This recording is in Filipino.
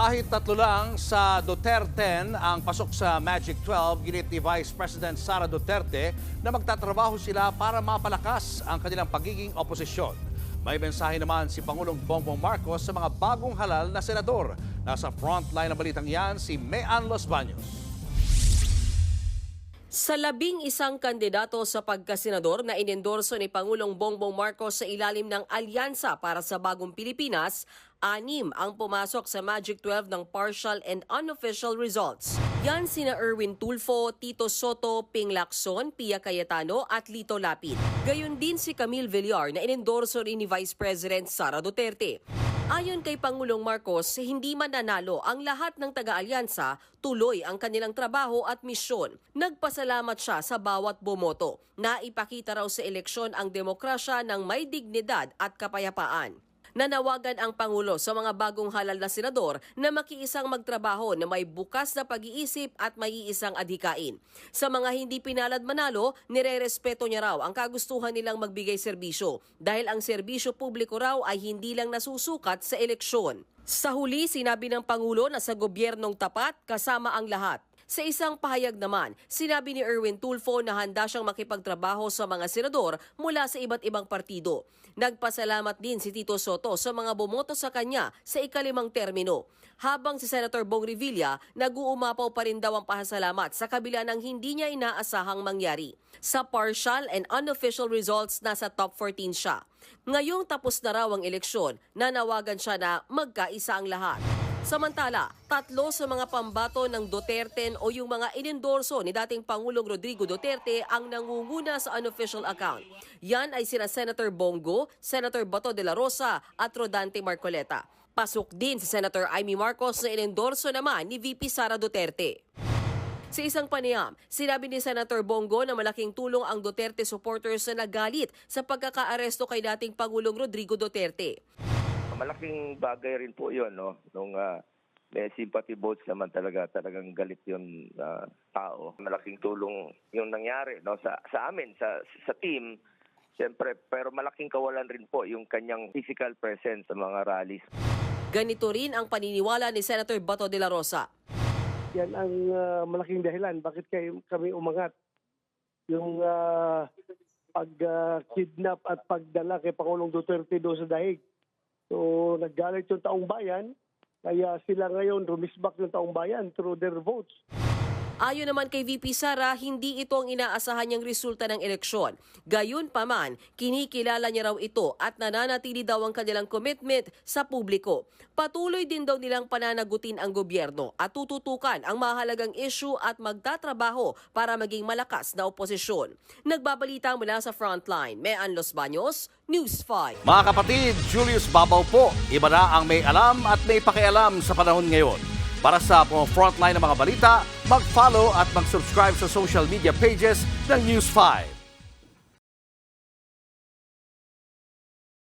Kahit tatlo lang sa Duterte ang pasok sa Magic 12, ginit ni Vice President Sara Duterte na magtatrabaho sila para mapalakas ang kanilang pagiging oposisyon. May mensahe naman si Pangulong Bongbong Marcos sa mga bagong halal na senador. Nasa frontline ng balitang yan si Mayan Los Baños. Sa 11 kandidato sa pagkasenador na inendorso ni Pangulong Bongbong Marcos sa ilalim ng Alyansa para sa Bagong Pilipinas, 6 ang pumasok sa Magic 12 ng partial and unofficial results. Yan sina Erwin Tulfo, Tito Soto, Ping Lacson, Pia Cayetano at Lito Lapid. Gayon din si Camille Villar na inendorso rin ni Vice President Sara Duterte. Ayon kay Pangulong Marcos, hindi mananalo ang lahat ng taga-alyansa, tuloy ang kanilang trabaho at misyon. Nagpasalamat siya sa bawat bumoto. Naipakita raw sa eleksyon ang demokrasya ng may dignidad at kapayapaan. Nanawagan ang Pangulo sa mga bagong halal na senador na makiisang magtrabaho na may bukas na pag-iisip at may iisang adhikain. Sa mga hindi pinalad manalo, nirerespeto niya raw ang kagustuhan nilang magbigay serbisyo dahil ang serbisyo publiko raw ay hindi lang nasusukat sa eleksyon. Sa huli, sinabi ng Pangulo na sa gobyernong tapat kasama ang lahat. Sa isang pahayag naman, sinabi ni Erwin Tulfo na handa siyang makipagtrabaho sa mga senador mula sa iba't ibang partido. Nagpasalamat din si Tito Soto sa mga bumoto sa kanya sa ika-5 termino. Habang si Senator Bong Revilla, nag-uumapaw pa rin daw ang pasasalamat sa kabila ng hindi niya inaasahang mangyari. Sa partial and unofficial results, nasa top 14 siya. Ngayong tapos na raw ang eleksyon, nanawagan siya na magkaisa ang lahat. Samantala, 3 sa mga pambato ng Duterte o yung mga inendorso ni dating Pangulong Rodrigo Duterte ang nangunguna sa unofficial account. Yan ay sina Senator Bongo, Senator Bato de la Rosa at Rodante Marcoleta. Pasok din si Senator Amy Marcos na inendorso naman ni VP Sara Duterte. Sa isang panayam, sinabi ni Senator Bongo na malaking tulong ang Duterte supporters na nagalit sa pagkakaaresto kay dating Pangulong Rodrigo Duterte. Malaking bagay rin po yun, no? Nung may sympathy votes naman talagang galit yung tao. Malaking tulong yung nangyari, no? Sa amin, sa team, siyempre, pero malaking kawalan rin po yung kanyang physical presence sa mga rallies. Ganito rin ang paniniwala ni Senator Bato de la Rosa. Yan ang malaking dahilan bakit kami umangat. Yung pag-kidnap at pagdala kay Pangulong Duterte doon sa dahig. So, naggalit yung taong bayan, kaya sila ngayon rumisbak yung taong bayan through their votes. Ayon naman kay VP Sara, hindi ito ang inaasahan niyang resulta ng eleksyon. Gayunpaman, kinikilala niya raw ito at nananatili daw ang kanilang commitment sa publiko. Patuloy din daw nilang pananagutin ang gobyerno at tututukan ang mahalagang issue at magtatrabaho para maging malakas na oposisyon. Nagbabalita mula sa Frontline, Mayan Los Baños, News 5. Mga kapatid, Julius Babaw po. Iba na ang may alam at may pakialam sa panahon ngayon. Para sa frontline ng mga balita, mag-follow at mag-subscribe sa social media pages ng News 5.